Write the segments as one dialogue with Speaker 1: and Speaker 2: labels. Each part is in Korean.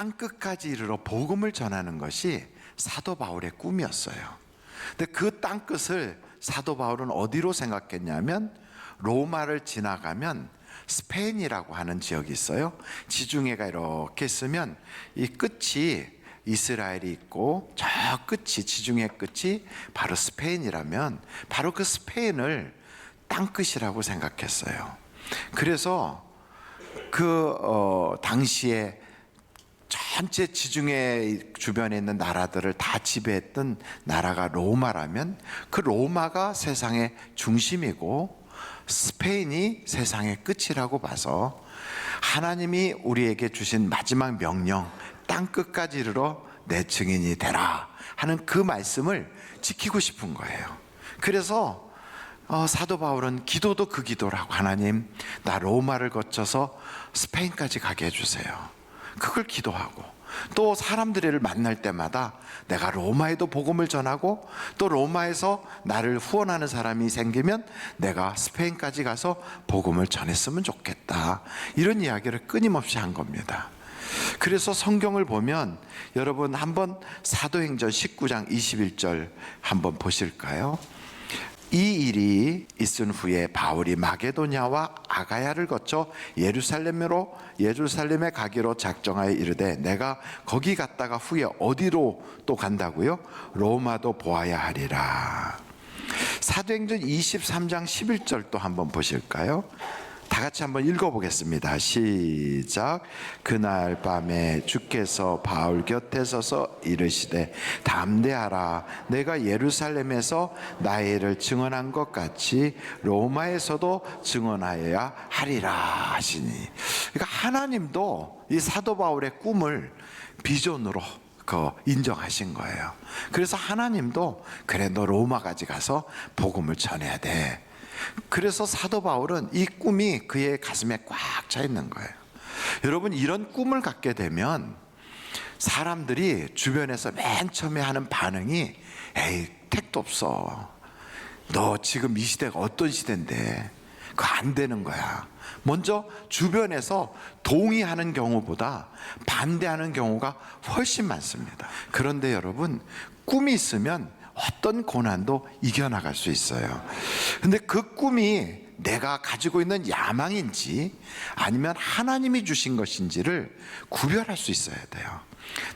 Speaker 1: 땅끝까지 이르러 복음을 전하는 것이 사도 바울의 꿈이었어요. 근데 그 땅끝을 사도 바울은 어디로 생각했냐면, 로마를 지나가면 스페인이라고 하는 지역이 있어요. 지중해가 이렇게 있으면 이 끝이 이스라엘이 있고, 저 끝이, 지중해 끝이 바로 스페인이라면 바로 그 스페인을 땅끝이라고 생각했어요. 그래서 당시에 전체 지중해 주변에 있는 나라들을 다 지배했던 나라가 로마라면, 그 로마가 세상의 중심이고 스페인이 세상의 끝이라고 봐서 하나님이 우리에게 주신 마지막 명령, 땅끝까지 이르러 내 증인이 되라 하는 그 말씀을 지키고 싶은 거예요. 그래서 사도 바울은 기도도 그 기도라고, 하나님 나 로마를 거쳐서 스페인까지 가게 해주세요. 그걸 기도하고, 또 사람들을 만날 때마다 내가 로마에도 복음을 전하고, 또 로마에서 나를 후원하는 사람이 생기면 내가 스페인까지 가서 복음을 전했으면 좋겠다, 이런 이야기를 끊임없이 한 겁니다. 그래서 성경을 보면 여러분 한번 사도행전 19장 21절 한번 보실까요? 이 일이 있은 후에 바울이 마게도냐와 아가야를 거쳐 예루살렘에 가기로 작정하여 이르되, 내가 거기 갔다가 후에 어디로 또 간다고요? 로마도 보아야 하리라. 사도행전 23장 11절 또 한번 보실까요? 다 같이 한번 읽어보겠습니다. 시작. 그날 밤에 주께서 바울 곁에 서서 이르시되, 담대하라. 내가 예루살렘에서 나의 일을 증언한 것 같이 로마에서도 증언하여야 하리라 하시니. 그러니까 하나님도 이 사도 바울의 꿈을 비전으로 인정하신 거예요. 그래서 하나님도 그래, 너 로마까지 가서 복음을 전해야 돼. 그래서 사도 바울은 이 꿈이 그의 가슴에 꽉 차 있는 거예요. 여러분, 이런 꿈을 갖게 되면 사람들이 주변에서 맨 처음에 하는 반응이, 에이, 택도 없어. 너 지금 이 시대가 어떤 시대인데 그거 안 되는 거야. 먼저 주변에서 동의하는 경우보다 반대하는 경우가 훨씬 많습니다. 그런데 여러분, 꿈이 있으면 어떤 고난도 이겨나갈 수 있어요. 근데 그 꿈이 내가 가지고 있는 야망인지 아니면 하나님이 주신 것인지를 구별할 수 있어야 돼요.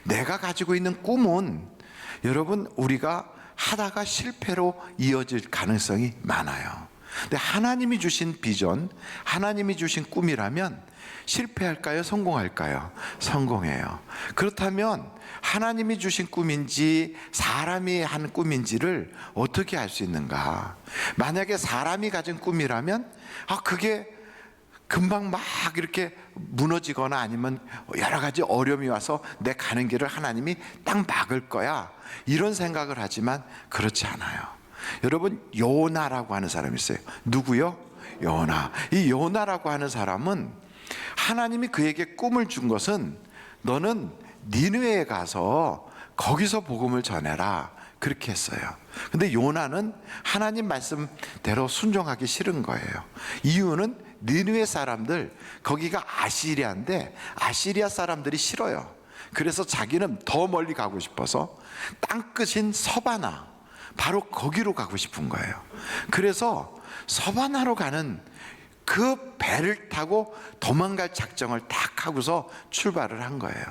Speaker 1: 내가 가지고 있는 꿈은 여러분, 우리가 하다가 실패로 이어질 가능성이 많아요. 근데 하나님이 주신 비전, 하나님이 주신 꿈이라면 실패할까요? 성공할까요? 성공해요. 그렇다면 하나님이 주신 꿈인지 사람이 한 꿈인지를 어떻게 알 수 있는가? 만약에 사람이 가진 꿈이라면 그게 금방 막 이렇게 무너지거나 아니면 여러 가지 어려움이 와서 내 가는 길을 하나님이 딱 막을 거야, 이런 생각을 하지만 그렇지 않아요. 여러분, 요나라고 하는 사람이 있어요. 누구요? 요나. 이 요나라고 하는 사람은 하나님이 그에게 꿈을 준 것은, 너는 니느웨에 가서 거기서 복음을 전해라, 그렇게 했어요. 근데 요나는 하나님 말씀대로 순종하기 싫은 거예요. 이유는 니느웨 사람들, 거기가 아시리아인데 아시리아 사람들이 싫어요. 그래서 자기는 더 멀리 가고 싶어서 땅끝인 서바나, 바로 거기로 가고 싶은 거예요. 그래서 서바나로 가는 그 배를 타고 도망갈 작정을 딱 하고서 출발을 한 거예요.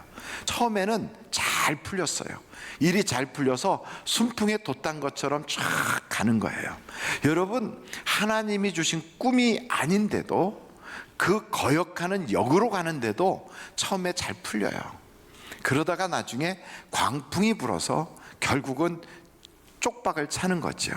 Speaker 1: 처음에는 잘 풀렸어요. 일이 잘 풀려서 순풍에 돛단 것처럼 쫙 가는 거예요. 여러분, 하나님이 주신 꿈이 아닌데도 그 거역하는 역으로 가는데도 처음에 잘 풀려요. 그러다가 나중에 광풍이 불어서 결국은 쪽박을 차는 거죠.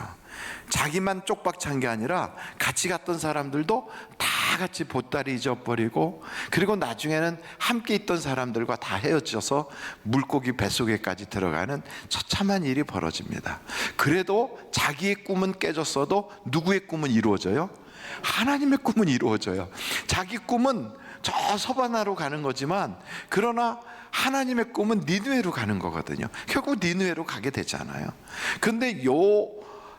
Speaker 1: 자기만 쪽박 찬 게 아니라 같이 갔던 사람들도 다 같이 보따리 잊어버리고, 그리고 나중에는 함께 있던 사람들과 다 헤어져서 물고기 뱃속에까지 들어가는 처참한 일이 벌어집니다. 그래도 자기의 꿈은 깨졌어도 누구의 꿈은 이루어져요? 하나님의 꿈은 이루어져요. 자기 꿈은 저 서바나로 가는 거지만, 그러나 하나님의 꿈은 니느웨로 가는 거거든요. 결국 니느웨로 가게 되잖아요. 근데 요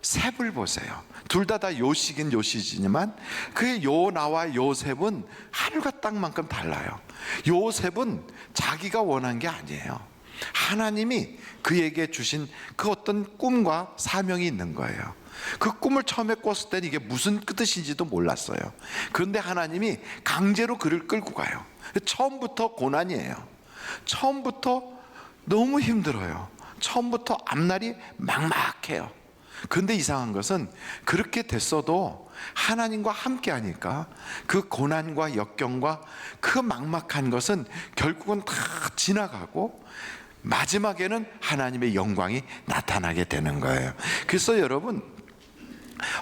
Speaker 1: 셉을 보세요. 둘 다 요시긴 요시지만 그의 요나와 요셉은 하늘과 땅만큼 달라요. 요셉은 자기가 원한 게 아니에요. 하나님이 그에게 주신 그 어떤 꿈과 사명이 있는 거예요. 그 꿈을 처음에 꿨을 때는 이게 무슨 뜻인지도 몰랐어요. 그런데 하나님이 강제로 그를 끌고 가요. 처음부터 고난이에요. 처음부터 너무 힘들어요. 처음부터 앞날이 막막해요. 그런데 이상한 것은 그렇게 됐어도 하나님과 함께 하니까 그 고난과 역경과 그 막막한 것은 결국은 다 지나가고 마지막에는 하나님의 영광이 나타나게 되는 거예요. 그래서 여러분,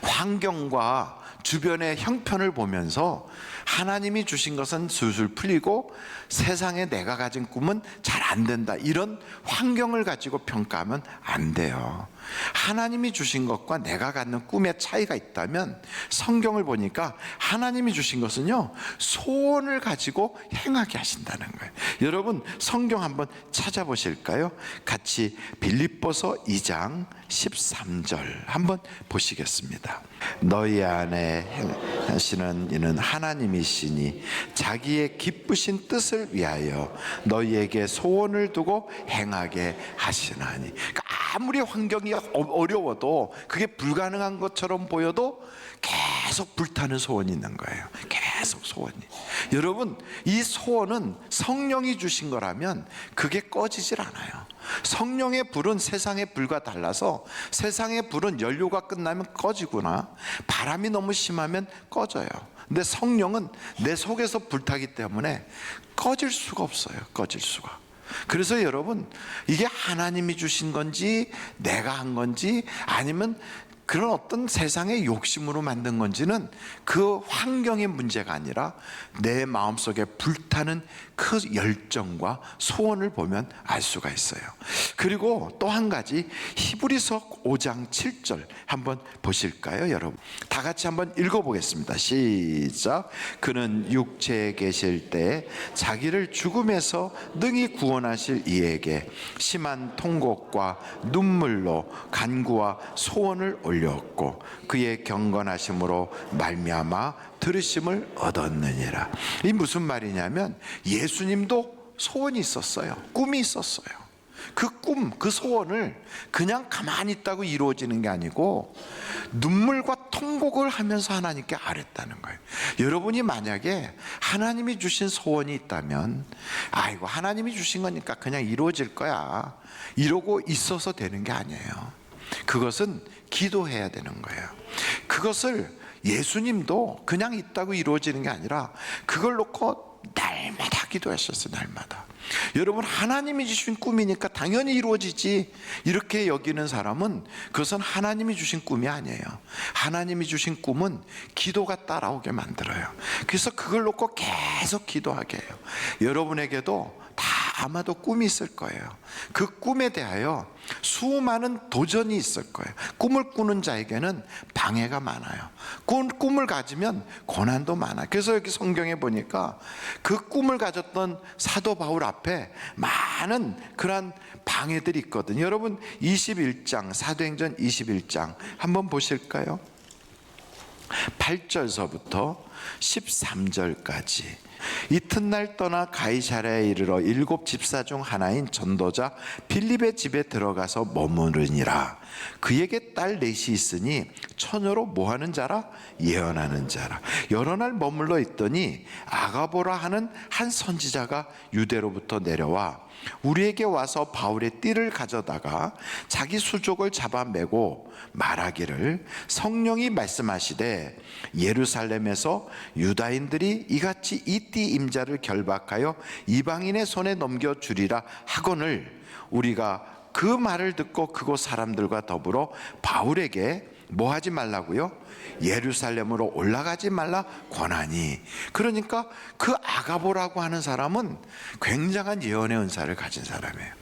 Speaker 1: 환경과 주변의 형편을 보면서 하나님이 주신 것은 술술 풀리고 세상에 내가 가진 꿈은 잘 안 된다, 이런 환경을 가지고 평가하면 안 돼요. 하나님이 주신 것과 내가 갖는 꿈의 차이가 있다면 성경을 보니까 하나님이 주신 것은요, 소원을 가지고 행하게 하신다는 거예요. 여러분, 성경 한번 찾아보실까요? 같이 빌립보서 2장 13절 한번 보시겠습니다. 너희 안에 하시는 이는 하나님이시니 자기의 기쁘신 뜻을 위하여 너희에게 소원을 두고 행하게 하시나니. 그러니까 아무리 환경이 어려워도, 그게 불가능한 것처럼 보여도 계속 불타는 소원이 있는 거예요. 계속 소원이. 여러분, 이 소원은 성령이 주신 거라면 그게 꺼지질 않아요. 성령의 불은 세상의 불과 달라서 세상의 불은 연료가 끝나면 꺼지구나, 바람이 너무 심하면 꺼져요. 근데 성령은 내 속에서 불타기 때문에 꺼질 수가 없어요. 꺼질 수가. 그래서 여러분, 이게 하나님이 주신 건지 내가 한 건지 아니면 그런 어떤 세상의 욕심으로 만든 건지는 그 환경의 문제가 아니라 내 마음속에 불타는 그 열정과 소원을 보면 알 수가 있어요. 그리고 또 한 가지, 히브리서 5장 7절 한번 보실까요, 여러분? 다 같이 한번 읽어보겠습니다. 시작. 그는 육체에 계실 때 자기를 죽음에서 능히 구원하실 이에게 심한 통곡과 눈물로 간구와 소원을 올렸고 그의 경건하심으로 말미암아 들으심을 얻었느니라. 이 무슨 말이냐면, 예수님도 소원이 있었어요. 꿈이 있었어요. 그 꿈, 그 소원을 그냥 가만히 있다고 이루어지는 게 아니고 눈물과 통곡을 하면서 하나님께 아뢰었다는 거예요. 여러분이 만약에 하나님이 주신 소원이 있다면, 아이고 하나님이 주신 거니까 그냥 이루어질 거야, 이러고 있어서 되는 게 아니에요. 그것은 기도해야 되는 거예요. 그것을 예수님도 그냥 있다고 이루어지는 게 아니라 그걸 놓고 날마다 기도하셨어요. 날마다. 여러분, 하나님이 주신 꿈이니까 당연히 이루어지지, 이렇게 여기는 사람은 그것은 하나님이 주신 꿈이 아니에요. 하나님이 주신 꿈은 기도가 따라오게 만들어요. 그래서 그걸 놓고 계속 기도하게 해요. 여러분에게도 다 아마도 꿈이 있을 거예요. 그 꿈에 대하여 수많은 도전이 있을 거예요. 꿈을 꾸는 자에게는 방해가 많아요. 꿈을 가지면 고난도 많아요. 그래서 여기 성경에 보니까 그 꿈을 가졌던 사도 바울 앞에 많은 그러한 방해들이 있거든요. 여러분, 21장, 사도행전 21장 한번 보실까요? 8절서부터 13절까지. 이튿날 떠나 가이사랴에 이르러 7 집사 중 하나인 전도자 빌립의 집에 들어가서 머무르니라. 그에게 딸 넷이 있으니 처녀로 뭐하는 자라? 예언하는 자라. 여러 날 머물러 있더니 아가보라 하는 한 선지자가 유대로부터 내려와 우리에게 와서 바울의 띠를 가져다가 자기 수족을 잡아매고 말하기를, 성령이 말씀하시되 예루살렘에서 유다인들이 이같이 이 띠 임자를 결박하여 이방인의 손에 넘겨주리라 하거늘, 우리가 그 말을 듣고 그곳 사람들과 더불어 바울에게 뭐 하지 말라고요? 예루살렘으로 올라가지 말라 권하니. 그러니까 그 아가보라고 하는 사람은 굉장한 예언의 은사를 가진 사람이에요.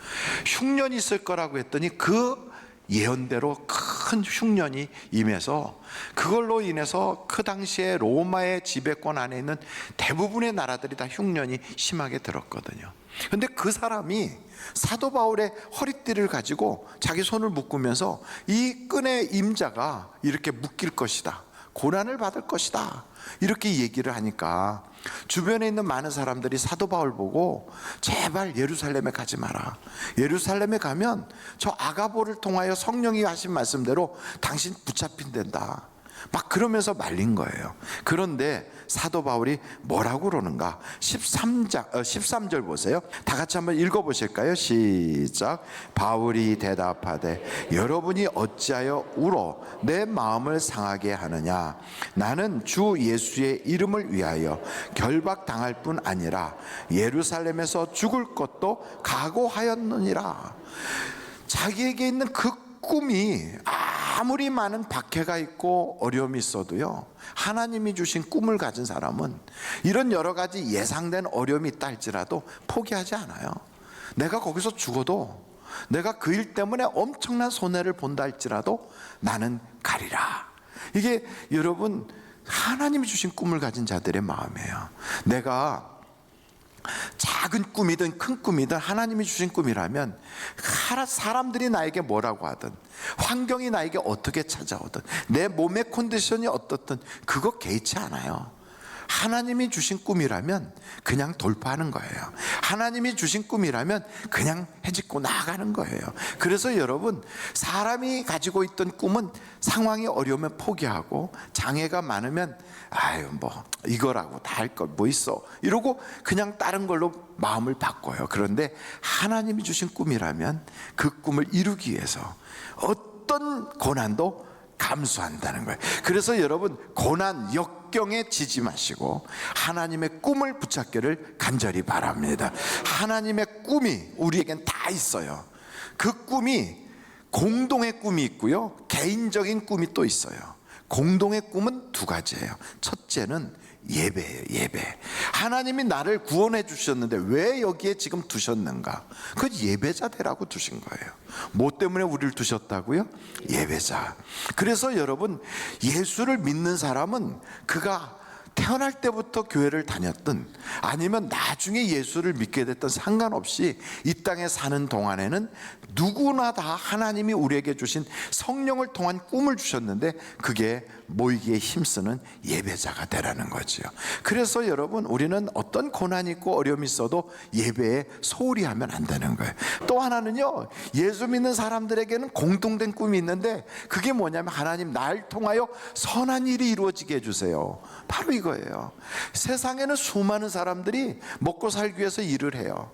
Speaker 1: 흉년이 있을 거라고 했더니 그 예언대로 큰 흉년이 임해서 그걸로 인해서 그 당시에 로마의 지배권 안에 있는 대부분의 나라들이 다 흉년이 심하게 들었거든요. 근데 그 사람이 사도 바울의 허리띠를 가지고 자기 손을 묶으면서 이 끈의 임자가 이렇게 묶일 것이다, 고난을 받을 것이다, 이렇게 얘기를 하니까 주변에 있는 많은 사람들이 사도 바울 보고 제발 예루살렘에 가지 마라, 예루살렘에 가면 저 아가보를 통하여 성령이 하신 말씀대로 당신 붙잡힌댄다, 막 그러면서 말린 거예요. 그런데 사도 바울이 뭐라고 그러는가? 13절 보세요. 다 같이 한번 읽어보실까요? 시작. 바울이 대답하되 여러분이 어찌하여 울어 내 마음을 상하게 하느냐? 나는 주 예수의 이름을 위하여 결박당할 뿐 아니라 예루살렘에서 죽을 것도 각오하였느니라. 자기에게 있는 그 꿈이 아무리 많은 박해가 있고 어려움이 있어도요, 하나님이 주신 꿈을 가진 사람은 이런 여러 가지 예상된 어려움이 있다 할지라도 포기하지 않아요. 내가 거기서 죽어도, 내가 그 일 때문에 엄청난 손해를 본다 할지라도 나는 가리라. 이게 여러분, 하나님이 주신 꿈을 가진 자들의 마음이에요. 내가 작은 꿈이든 큰 꿈이든 하나님이 주신 꿈이라면 사람들이 나에게 뭐라고 하든, 환경이 나에게 어떻게 찾아오든, 내 몸의 컨디션이 어떻든 그거 개의치 않아요. 하나님이 주신 꿈이라면 그냥 돌파하는 거예요. 하나님이 주신 꿈이라면 그냥 해짓고 나아가는 거예요. 그래서 여러분, 사람이 가지고 있던 꿈은 상황이 어려우면 포기하고, 장애가 많으면 아유 뭐 이거라고 다 할 것 뭐 있어 이러고 그냥 다른 걸로 마음을 바꿔요. 그런데 하나님이 주신 꿈이라면 그 꿈을 이루기 위해서 어떤 고난도 감수한다는 거예요. 그래서 여러분, 고난 역경에 지지 마시고 하나님의 꿈을 붙잡기를 간절히 바랍니다. 하나님의 꿈이 우리에겐 다 있어요. 그 꿈이 공동의 꿈이 있고요, 개인적인 꿈이 또 있어요. 공동의 꿈은 두 가지예요. 첫째는 예배예요. 예배. 하나님이 나를 구원해 주셨는데 왜 여기에 지금 두셨는가? 그 예배자 되라고 두신 거예요. 뭐 때문에 우리를 두셨다고요? 예배자. 그래서 여러분, 예수를 믿는 사람은 그가 태어날 때부터 교회를 다녔든 아니면 나중에 예수를 믿게 됐던 상관없이 이 땅에 사는 동안에는 누구나 다 하나님이 우리에게 주신 성령을 통한 꿈을 주셨는데 그게 모이기에 힘쓰는 예배자가 되라는 거죠. 그래서 여러분, 우리는 어떤 고난이 있고 어려움이 있어도 예배에 소홀히 하면 안 되는 거예요. 또 하나는요, 예수 믿는 사람들에게는 공통된 꿈이 있는데 그게 뭐냐면 하나님 날 통하여 선한 일이 이루어지게 해주세요. 바로 이거예요. 세상에는 수많은 사람들이 먹고 살기 위해서 일을 해요.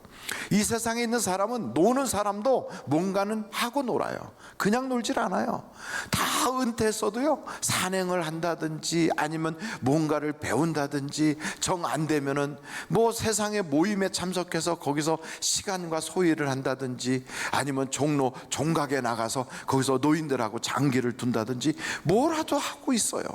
Speaker 1: 이 세상에 있는 사람은 노는 사람도 뭔가는 하고 놀아요. 그냥 놀질 않아요. 다 은퇴했어도요, 산행을 한다든지 아니면 뭔가를 배운다든지, 정 안 되면은 뭐 세상의 모임에 참석해서 거기서 시간과 소일을 한다든지 아니면 종각에 나가서 거기서 노인들하고 장기를 둔다든지 뭐라도 하고 있어요.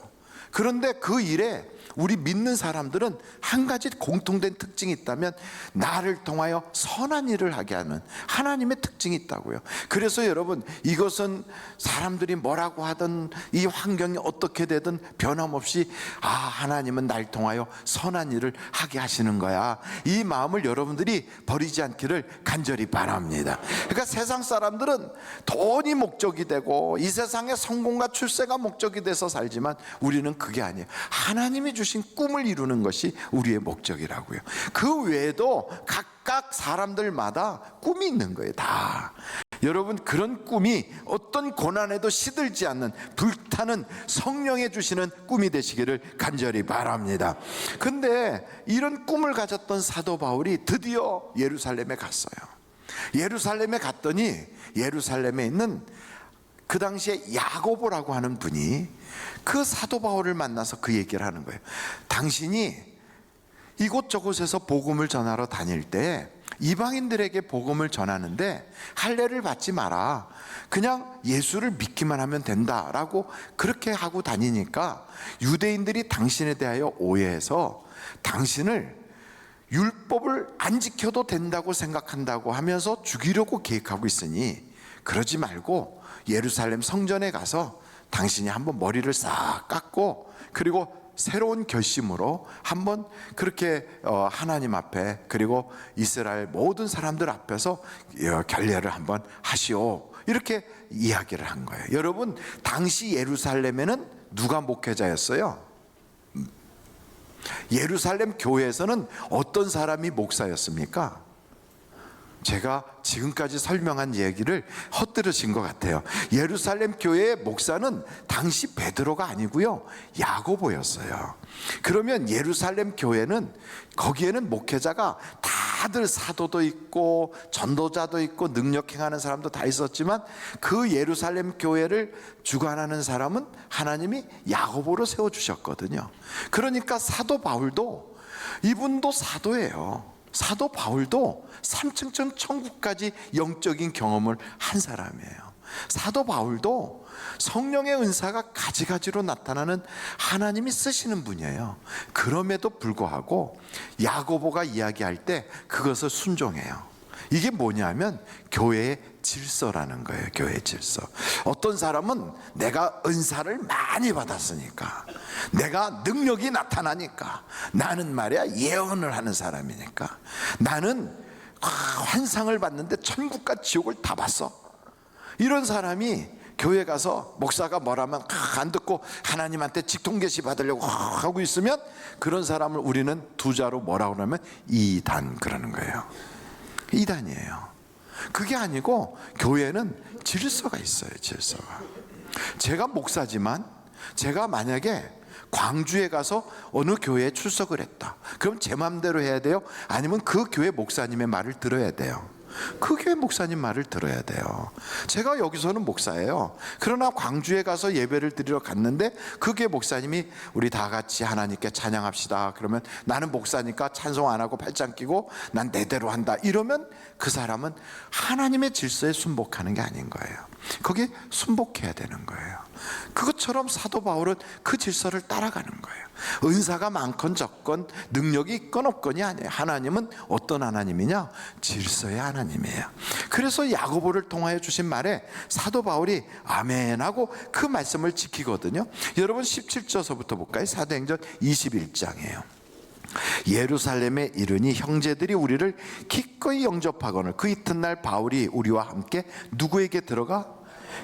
Speaker 1: 그런데 그 일에 우리 믿는 사람들은 한 가지 공통된 특징이 있다면 나를 통하여 선한 일을 하게 하는 하나님의 특징이 있다고요. 그래서 여러분, 이것은 사람들이 뭐라고 하든 이 환경이 어떻게 되든 변함없이 하나님은 날 통하여 선한 일을 하게 하시는 거야, 이 마음을 여러분들이 버리지 않기를 간절히 바랍니다. 그러니까 세상 사람들은 돈이 목적이 되고 이 세상의 성공과 출세가 목적이 돼서 살지만 우리는 그게 아니에요. 하나님이 주신 꿈을 이루는 것이 우리의 목적이라고요. 그 외에도 각각 사람들마다 꿈이 있는 거예요. 다. 여러분, 그런 꿈이 어떤 고난에도 시들지 않는 불타는 성령에 주시는 꿈이 되시기를 간절히 바랍니다. 근데 이런 꿈을 가졌던 사도 바울이 드디어 예루살렘에 갔어요. 예루살렘에 갔더니 예루살렘에 있는 그 당시에 야고보라고 하는 분이 그 사도 바울을 만나서 그 얘기를 하는 거예요. 당신이 이곳저곳에서 복음을 전하러 다닐 때 이방인들에게 복음을 전하는데 할례를 받지 마라, 그냥 예수를 믿기만 하면 된다라고 그렇게 하고 다니니까 유대인들이 당신에 대하여 오해해서 당신을 율법을 안 지켜도 된다고 생각한다고 하면서 죽이려고 계획하고 있으니 그러지 말고 예루살렘 성전에 가서 당신이 한번 머리를 싹 깎고 그리고 새로운 결심으로 한번 그렇게 하나님 앞에 그리고 이스라엘 모든 사람들 앞에서 결례를 한번 하시오, 이렇게 이야기를 한 거예요. 여러분, 당시 예루살렘에는 누가 목회자였어요? 예루살렘 교회에서는 어떤 사람이 목사였습니까? 제가 지금까지 설명한 얘기를 헛들으신 것 같아요. 예루살렘 교회의 목사는 당시 베드로가 아니고요, 야고보였어요. 그러면 예루살렘 교회는, 거기에는 목회자가 다들 사도도 있고 전도자도 있고 능력 행하는 사람도 다 있었지만, 그 예루살렘 교회를 주관하는 사람은 하나님이 야고보로 세워주셨거든요. 그러니까 사도 바울도, 이분도 사도예요. 사도 바울도 3층 천국까지 영적인 경험을 한 사람이에요. 사도 바울도 성령의 은사가 가지가지로 나타나는 하나님이 쓰시는 분이에요. 그럼에도 불구하고 야고보가 이야기할 때 그것을 순종해요. 이게 뭐냐면 교회의 질서라는 거예요. 교회의 질서. 어떤 사람은 내가 은사를 많이 받았으니까, 내가 능력이 나타나니까, 나는 말이야 예언을 하는 사람이니까, 나는 환상을 봤는데 천국과 지옥을 다 봤어, 이런 사람이 교회 가서 목사가 뭐라면 안 듣고 하나님한테 직통계시 받으려고 하고 있으면, 그런 사람을 우리는 두 자로 뭐라고 그러면 이단, 그러는 거예요. 이단이에요. 그게 아니고 교회는 질서가 있어요. 질서가. 제가 목사지만 제가 만약에 광주에 가서 어느 교회에 출석을 했다, 그럼 제 마음대로 해야 돼요? 아니면 그 교회 목사님의 말을 들어야 돼요? 그 교회 목사님 말을 들어야 돼요. 제가 여기서는 목사예요. 그러나 광주에 가서 예배를 드리러 갔는데 그 교회 목사님이 우리 다 같이 하나님께 찬양합시다, 그러면 나는 목사니까 찬송 안 하고 팔짱 끼고 난 내대로 한다, 이러면 그 사람은 하나님의 질서에 순복하는 게 아닌 거예요. 거기에 순복해야 되는 거예요. 그것처럼 사도 바울은 그 질서를 따라가는 거예요. 은사가 많건 적건, 능력이 있건 없건이 아니에요. 하나님은 어떤 하나님이냐? 질서의 하나님이에요. 그래서 야고보를 통하여 주신 말에 사도 바울이 아멘 하고 그 말씀을 지키거든요. 여러분 17절서부터 볼까요? 사도행전 21장이에요. 예루살렘에 이르니 형제들이 우리를 기꺼이 영접하거늘 그 이튿날 바울이 우리와 함께 누구에게 들어가?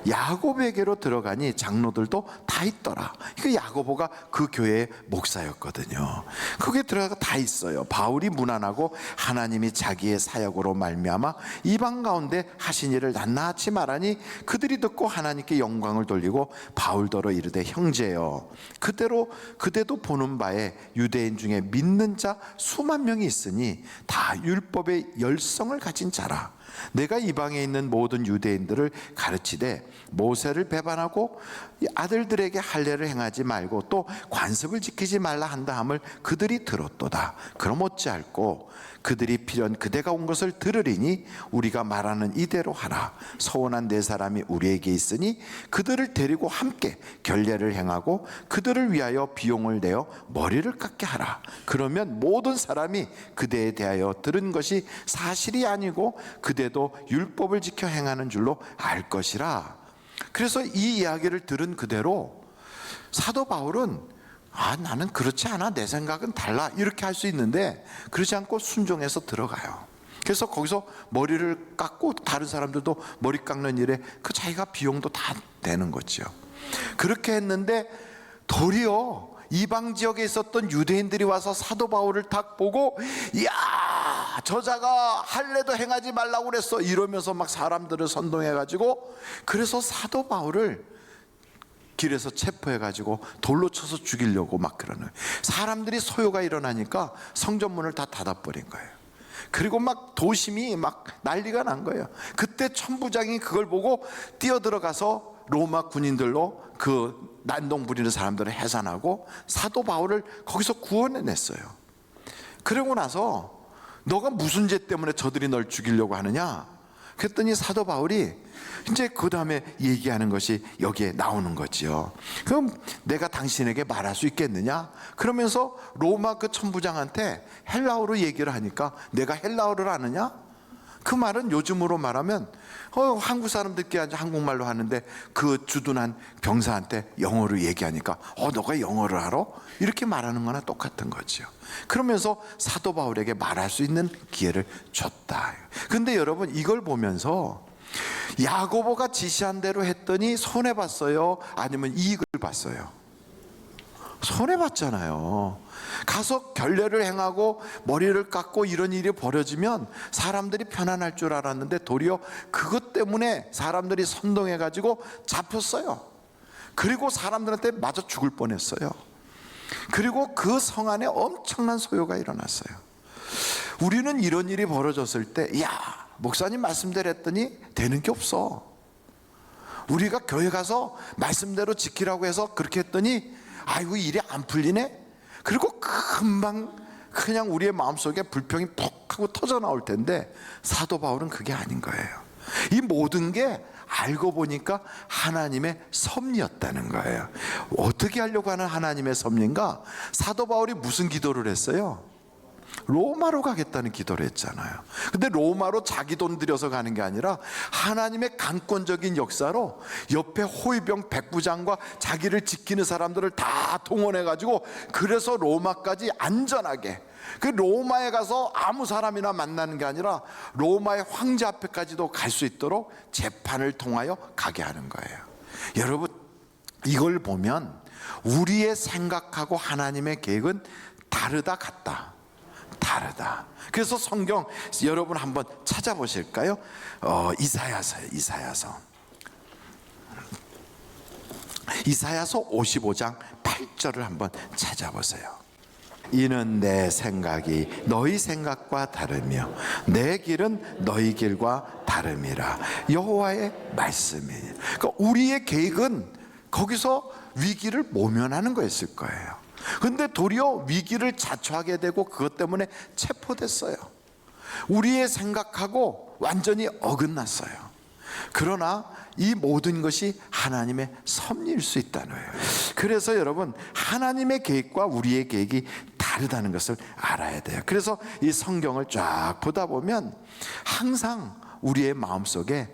Speaker 1: 야고보에게로 들어가니 장로들도 다 있더라. 그 야고보가 그 교회의 목사였거든요. 거기에 들어가 다 있어요. 바울이 문안하고 하나님이 자기의 사역으로 말미암아 이방 가운데 하신 일을 낱낱이 말하니 그들이 듣고 하나님께 영광을 돌리고 바울더러 이르되 형제여, 그대도 보는 바에 유대인 중에 믿는 자 수만 명이 있으니 다 율법의 열성을 가진 자라. 내가 이방에 있는 모든 유대인들을 가르치되 모세를 배반하고 아들들에게 할례를 행하지 말고 또 관습을 지키지 말라 한다 함을 그들이 들었도다. 그럼 어찌할꼬? 그들이 필연 그대가 온 것을 들으리니 우리가 말하는 이대로 하라. 서원한 네 사람이 우리에게 있으니 그들을 데리고 함께 결례를 행하고 그들을 위하여 비용을 내어 머리를 깎게 하라. 그러면 모든 사람이 그대에 대하여 들은 것이 사실이 아니고 그대도 율법을 지켜 행하는 줄로 알 것이라. 그래서 이 이야기를 들은 그대로 사도 바울은 나는 그렇지 않아, 내 생각은 달라, 이렇게 할 수 있는데 그렇지 않고 순종해서 들어가요. 그래서 거기서 머리를 깎고 다른 사람들도 머리 깎는 일에 그 자기가 비용도 다 내는 거죠. 그렇게 했는데 도리어 이방 지역에 있었던 유대인들이 와서 사도 바울을 딱 보고 이야, 저자가 할례도 행하지 말라고 그랬어, 이러면서 막 사람들을 선동해가지고, 그래서 사도 바울을 길에서 체포해가지고 돌로 쳐서 죽이려고 막 그러는, 사람들이 소요가 일어나니까 성전문을 다 닫아버린 거예요. 그리고 막 도심이 막 난리가 난 거예요. 그때 천부장이 그걸 보고 뛰어들어가서 로마 군인들로 그 난동 부리는 사람들을 해산하고 사도 바울을 거기서 구원해냈어요. 그러고 나서 너가 무슨 죄 때문에 저들이 널 죽이려고 하느냐? 그랬더니 사도 바울이 이제 그 다음에 얘기하는 것이 여기에 나오는 거지요. 그럼 내가 당신에게 말할 수 있겠느냐? 그러면서 로마 그 천부장한테 헬라어로 얘기를 하니까 내가 헬라어를 아느냐? 그 말은 요즘으로 말하면 한국 사람들끼리 아주 한국말로 하는데 그 주둔한 병사한테 영어로 얘기하니까 너가 영어를 알아? 이렇게 말하는 거나 똑같은 거죠. 그러면서 사도 바울에게 말할 수 있는 기회를 줬다. 근데 여러분, 이걸 보면서 야고보가 지시한 대로 했더니 손해봤어요? 아니면 이익을 봤어요? 손해봤잖아요. 가서 결례를 행하고 머리를 깎고 이런 일이 벌어지면 사람들이 편안할 줄 알았는데 도리어 그것 때문에 사람들이 선동해가지고 잡혔어요. 그리고 사람들한테 맞아 죽을 뻔했어요. 그리고 그 성 안에 엄청난 소요가 일어났어요. 우리는 이런 일이 벌어졌을 때 목사님 말씀대로 했더니 되는 게 없어. 우리가 교회 가서 말씀대로 지키라고 해서 그렇게 했더니 아이고 일이 안 풀리네. 그리고 금방 그냥 우리의 마음속에 불평이 푹 하고 터져 나올 텐데 사도 바울은 그게 아닌 거예요. 이 모든 게 알고 보니까 하나님의 섭리였다는 거예요. 어떻게 하려고 하는 하나님의 섭리인가? 사도 바울이 무슨 기도를 했어요? 로마로 가겠다는 기도를 했잖아요. 근데 로마로 자기 돈 들여서 가는 게 아니라 하나님의 강권적인 역사로 옆에 호위병 백부장과 자기를 지키는 사람들을 다 동원해 가지고 그래서 로마까지 안전하게, 그 로마에 가서 아무 사람이나 만나는 게 아니라 로마의 황제 앞에까지도 갈 수 있도록 재판을 통하여 가게 하는 거예요. 여러분, 이걸 보면 우리의 생각하고 하나님의 계획은 다르다 같다. 다르다. 그래서 성경 여러분 한번 찾아보실까요? 이사야서요. 이사야서 55장 8절을 한번 찾아보세요. 이는 내 생각이 너희 생각과 다르며 내 길은 너희 길과 다름이라. 여호와의 말씀이에요. 그러니까 우리의 계획은 거기서 위기를 모면하는 거였을 거예요. 근데 도리어 위기를 자초하게 되고 그것 때문에 체포됐어요. 우리의 생각하고 완전히 어긋났어요. 그러나 이 모든 것이 하나님의 섭리일 수 있다는 거예요. 그래서 여러분, 하나님의 계획과 우리의 계획이 다르다는 것을 알아야 돼요. 그래서 이 성경을 쫙 보다 보면 항상 우리의 마음속에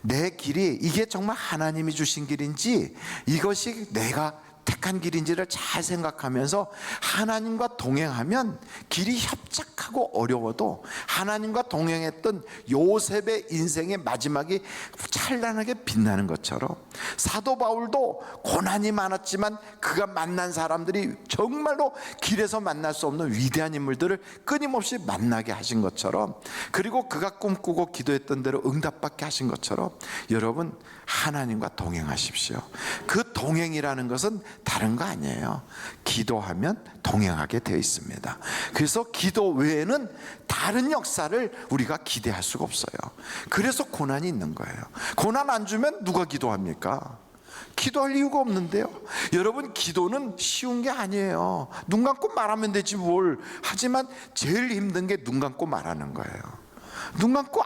Speaker 1: 내 길이 이게 정말 하나님이 주신 길인지 이것이 내가 택한 길인지를 잘 생각하면서 하나님과 동행하면 길이 협착하고 어려워도 하나님과 동행했던 요셉의 인생의 마지막이 찬란하게 빛나는 것처럼 사도 바울도 고난이 많았지만 그가 만난 사람들이 정말로 길에서 만날 수 없는 위대한 인물들을 끊임없이 만나게 하신 것처럼, 그리고 그가 꿈꾸고 기도했던 대로 응답받게 하신 것처럼 여러분, 하나님과 동행하십시오. 그 동행이라는 것은 다른 거 아니에요. 기도하면 동행하게 되어 있습니다. 그래서 기도 외에는 다른 역사를 우리가 기대할 수가 없어요. 그래서 고난이 있는 거예요. 고난 안 주면 누가 기도합니까? 기도할 이유가 없는데요. 여러분, 기도는 쉬운 게 아니에요. 눈 감고 말하면 되지 뭘. 하지만 제일 힘든 게 눈 감고 말하는 거예요. 눈 감고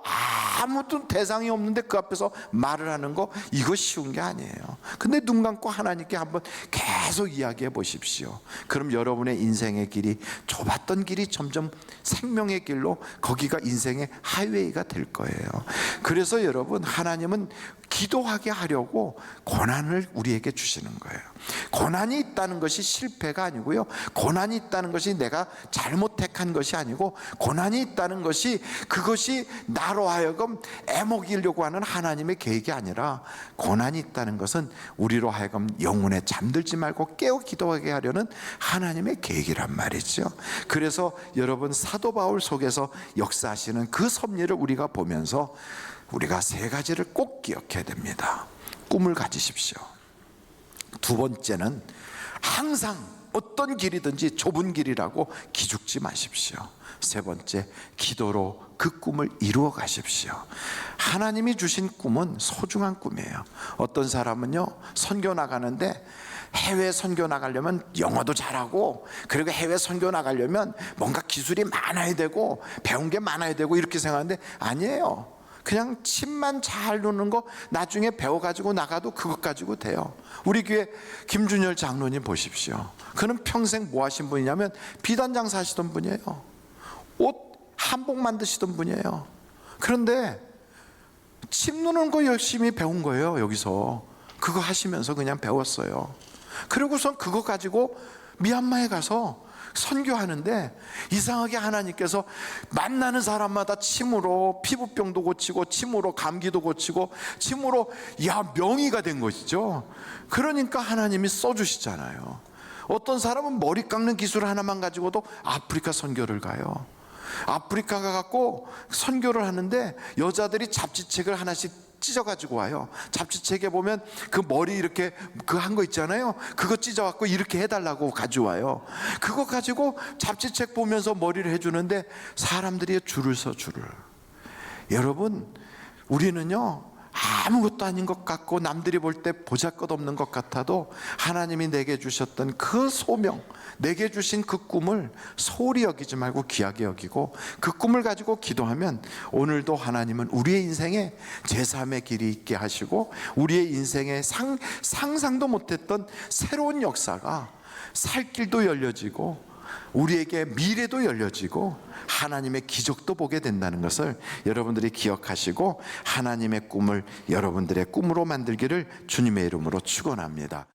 Speaker 1: 아무도 대상이 없는데 그 앞에서 말을 하는 거, 이거 쉬운 게 아니에요. 근데 눈 감고 하나님께 한번 계속 이야기해 보십시오. 그럼 여러분의 인생의 길이, 좁았던 길이 점점 생명의 길로, 거기가 인생의 하이웨이가 될 거예요. 그래서 여러분, 하나님은 기도하게 하려고 고난을 우리에게 주시는 거예요. 고난이 있다는 것이 실패가 아니고요, 고난이 있다는 것이 내가 잘못 택한 것이 아니고, 고난이 있다는 것이 그것이 나로 하여금 애먹이려고 하는 하나님의 계획이 아니라, 고난이 있다는 것은 우리로 하여금 영혼에 잠들지 말고 깨어 기도하게 하려는 하나님의 계획이란 말이죠. 그래서 여러분, 사도 바울 속에서 역사하시는 그 섭리를 우리가 보면서 우리가 세 가지를 꼭 기억해야 됩니다. 꿈을 가지십시오. 두 번째는 항상 어떤 길이든지 좁은 길이라고 기죽지 마십시오. 세 번째, 기도로 그 꿈을 이루어 가십시오. 하나님이 주신 꿈은 소중한 꿈이에요. 어떤 사람은요, 선교 나가는데 해외 선교 나가려면 영어도 잘하고, 그리고 해외 선교 나가려면 뭔가 기술이 많아야 되고 배운 게 많아야 되고 이렇게 생각하는데 아니에요. 그냥 침만 잘 놓는 거 나중에 배워가지고 나가도 그것 가지고 돼요. 우리 교회 김준열 장로님 보십시오. 그는 평생 뭐 하신 분이냐면 비단 장사 하시던 분이에요. 옷 한복 만드시던 분이에요. 그런데 침 누는 거 열심히 배운 거예요. 여기서 그거 하시면서 그냥 배웠어요. 그리고선 그거 가지고 미얀마에 가서 선교하는데 이상하게 하나님께서 만나는 사람마다 침으로 피부병도 고치고 침으로 감기도 고치고 침으로 명의가 된 것이죠. 그러니까 하나님이 써주시잖아요. 어떤 사람은 머리 깎는 기술 하나만 가지고도 아프리카 선교를 가요. 아프리카 가갖고 선교를 하는데 여자들이 잡지책을 하나씩 찢어가지고 와요. 잡지책에 보면 그 머리 이렇게 그 한 거 있잖아요. 그거 찢어갖고 이렇게 해달라고 가져와요. 그거 가지고 잡지책 보면서 머리를 해주는데 사람들이 줄을 서 줄을. 여러분, 우리는요 아무것도 아닌 것 같고 남들이 볼 때 보잘것없는 것 같아도 하나님이 내게 주셨던 그 소명, 내게 주신 그 꿈을 소홀히 여기지 말고 귀하게 여기고 그 꿈을 가지고 기도하면 오늘도 하나님은 우리의 인생에 제3의 길이 있게 하시고 우리의 인생에 상상도 못했던 새로운 역사가 살 길도 열려지고 우리에게 미래도 열려지고 하나님의 기적도 보게 된다는 것을 여러분들이 기억하시고 하나님의 꿈을 여러분들의 꿈으로 만들기를 주님의 이름으로 축원합니다.